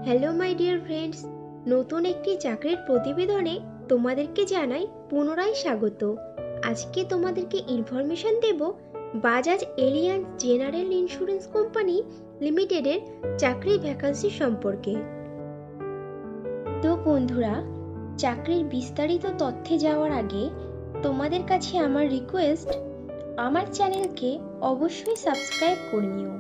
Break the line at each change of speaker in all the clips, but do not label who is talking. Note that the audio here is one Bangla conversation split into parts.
হ্যালো মাই ডিয়ার ফ্রেন্ডস, নতুন একটি চাকরির প্রতিবেদনে তোমাদেরকে জানাই পুনরায় স্বাগত। আজকে তোমাদেরকে ইনফরমেশন দেব Bajaj Allianz general insurance company লিমিটেডের চাকরি ভ্যাকান্সি সম্পর্কে। তো বন্ধুরা, চাকরির বিস্তারিত তথ্যে যাওয়ার আগে তোমাদের কাছে আমার রিকোয়েস্ট, আমার চ্যানেলকে অবশ্যই সাবস্ক্রাইব করে নিও।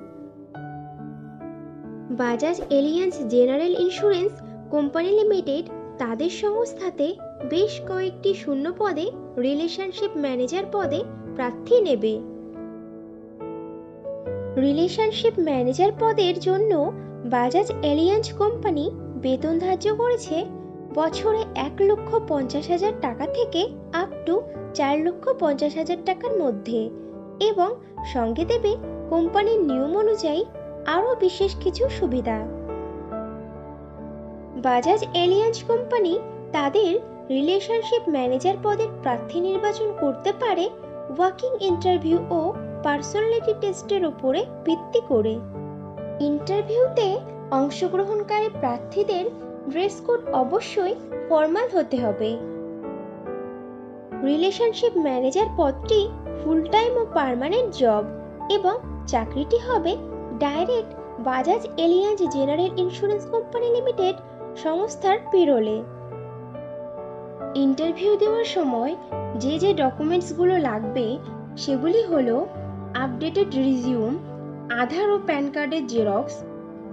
Bajaj Allianz general insurance company limited তাদের সংস্থাতে বেশ কয়েকটি শূন্য পদে রিলেশনশিপ ম্যানেজার পদে প্রার্থী নেবে। রিলেশনশিপ ম্যানেজার পদের জন্য বাজাজ এলিয়ান্স কোম্পানি বেতন ধার্য করেছে বছরে 1,50,000 টাকা থেকে আপ টু 4,50,000 টাকার মধ্যে, এবং সঙ্গে দেবে কোম্পানির নিয়ম অনুযায়ী আরও বিশেষ কিছু সুবিধা। বাজাজ এলিয়ান্স কোম্পানি তাদের রিলেশনশিপ ম্যানেজার পদের প্রার্থী নির্বাচন করতে পারে ওয়াকিং ইন্টারভিউ ও পার্সোনালিটি টেস্টের উপরে ভিত্তি করে। ইন্টারভিউতে অংশগ্রহণকারী প্রার্থীদের ড্রেস কোড অবশ্যই ফর্মাল হতে হবে। রিলেশনশিপ ম্যানেজার পদটি ফুল টাইম ও পার্মানেন্ট জব, এবং চাকরিটি হবে direct Bajaj Allianz general insurance company limited সংস্থার পেরোলে। ইন্টারভিউ দেওয়ার সময় যে ডকুমেন্টসগুলো লাগবে সেগুলি হলো আপডেটেড রিজিউম, আধার ও প্যান কার্ডের জেরক্স,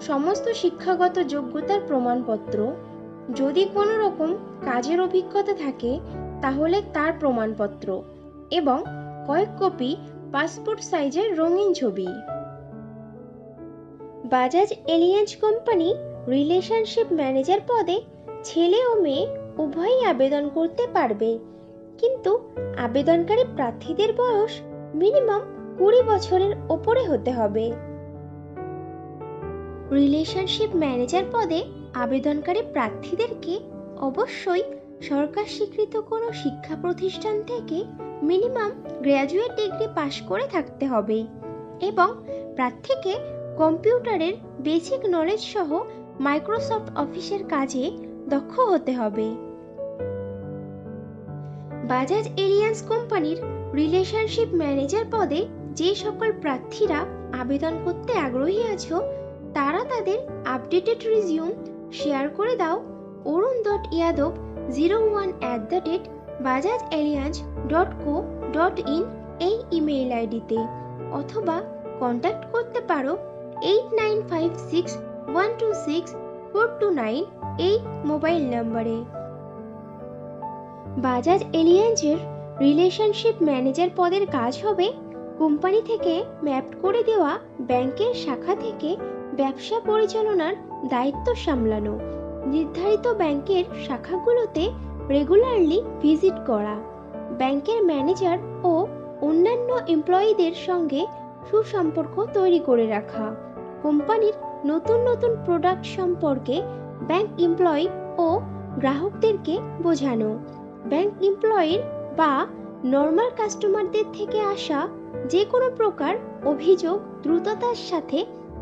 সমস্ত শিক্ষাগত যোগ্যতার প্রমাণপত্র, যদি কোনো রকম কাজের অভিজ্ঞতা থাকে তাহলে তার প্রমাণপত্র, এবং কয়েক কপি পাসপোর্ট সাইজের রঙিন ছবি। Bajaj alliance company relationship manager পদে ছেলে ও মেয়ে উভয়ই আবেদন করতে পারবে, কিন্তু আবেদনকারী প্রার্থীদের বয়স মিনিমাম 20 বছরের ওপরে হতে হবে। রিলেশনশিপ ম্যানেজার পদে আবেদনকারী প্রার্থীদেরকে অবশ্যই সরকার স্বীকৃত কোনো শিক্ষা প্রতিষ্ঠান থেকে মিনিমাম গ্র্যাজুয়েট ডিগ্রি পাশ করে থাকতে হবে, এবং প্রার্থীকে কম্পিউটারের বেসিক নলেজ সহ মাইক্রোসফট অফিসের কাজে দক্ষ হতে হবে। বাজাজ এলিয়ান্স কোম্পানির রিলেশনশিপ ম্যানেজার পদে যে সকল প্রার্থীরা আবেদন করতে আগ্রহী আছো তারা তাদের আপডেটেড রিজিউম শেয়ার করে দাও orun.yadav01@bajajalianz.co.in এই ইমেইল আইডিতে, অথবা কন্ট্যাক্ট করতে পারো 8956126429 এই মোবাইল নম্বরে। বাজাজ এলিয়ান্সের রিলেশনশিপ ম্যানেজার পদের কাজ হবে কোম্পানি থেকে ম্যাপড করে দেওয়া ব্যাংকের শাখা থেকে ব্যবসা পরিচালনার দায়িত্ব সামলানো, নির্ধারিত ব্যাংকের শাখাগুলোতে রেগুলারলি ভিজিট করা, ব্যাংকের ম্যানেজার ও অন্যান্য এমপ্লয়িদের সঙ্গে সুসম্পর্ক তৈরি করে রাখা, কোম্পানির নতুন নতুন প্রোডাক্ট সম্পর্কে ব্যাংক এমপ্লয়ি ও গ্রাহকদেরকে বোঝানো, ব্যাংক এমপ্লয়ির বা নর্মাল কাস্টমারদের থেকে আসা যে কোনো প্রকার অভিযোগ দ্রুততার সাথে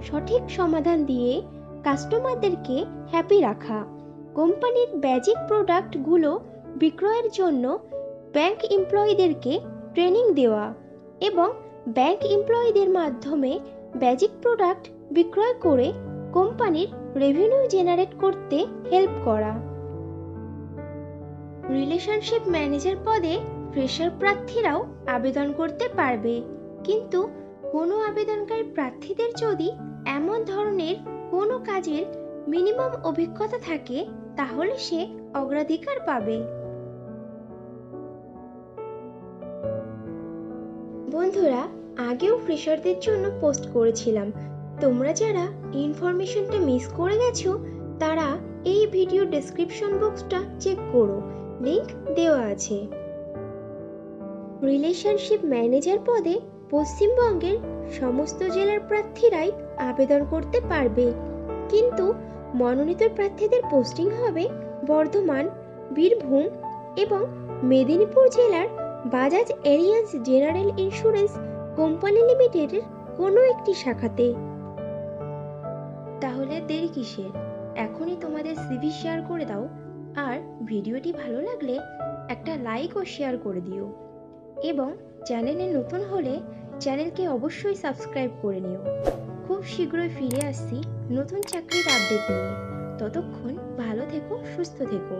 সঠিক সমাধান দিয়ে কাস্টমারদেরকে হ্যাপি রাখা, কোম্পানির বেসিক প্রোডাক্টগুলো বিক্রয়ের জন্য ব্যাংক এমপ্লয়িদেরকে ট্রেনিং দেওয়া, এবং ব্যাংক এমপ্লয়িদের মাধ্যমে বেসিক প্রোডাক্ট বিক্রয় করে কোম্পানির রেভিনিউ জেনারেট করতে হেল্প করা। রিলেশনশিপ ম্যানেজার পদে ফ্রেশার প্রার্থীরাও আবেদন করতে পারবে, কিন্তু কোনো আবেদনকারী প্রার্থীদের যদি এমন ধরনের কোনো কাজের মিনিমাম অভিজ্ঞতা থাকে তাহলে সে অগ্রাধিকার পাবে। বন্ধুরা, আগেও ফ্রেশারদের জন্য পোস্ট করেছিলাম, তোমরা যারা ইনফরমেশনটা মিস করে গেছো তারা এই ভিডিও ডেসক্রিপশন বক্সটা চেক করো, লিংক দেওয়া আছে। রিলেশনশিপ ম্যানেজার পদে পশ্চিমবঙ্গের সমস্ত জেলার প্রার্থীরাই আবেদন করতে পারবে, কিন্তু মনোনীত প্রার্থীদের পোস্টিং হবে বর্ধমান, বীরভূম এবং মেদিনীপুর জেলার Bajaj Allianz general insurance company লিমিটেডের কোনো একটি শাখাতে। তাহলে দেরি কিসের? এখনই তোমাদের সিভি শেয়ার করে দাও, আর ভিডিওটি ভালো লাগলে একটা লাইক ও শেয়ার করে দিও, এবং চ্যানেলে নতুন হলে চ্যানেলকে অবশ্যই সাবস্ক্রাইব করে নিও। খুব শীঘ্রই ফিরে আসছি নতুন চাকরির আপডেট নিয়ে। ততক্ষণ ভালো থেকো, সুস্থ থেকো।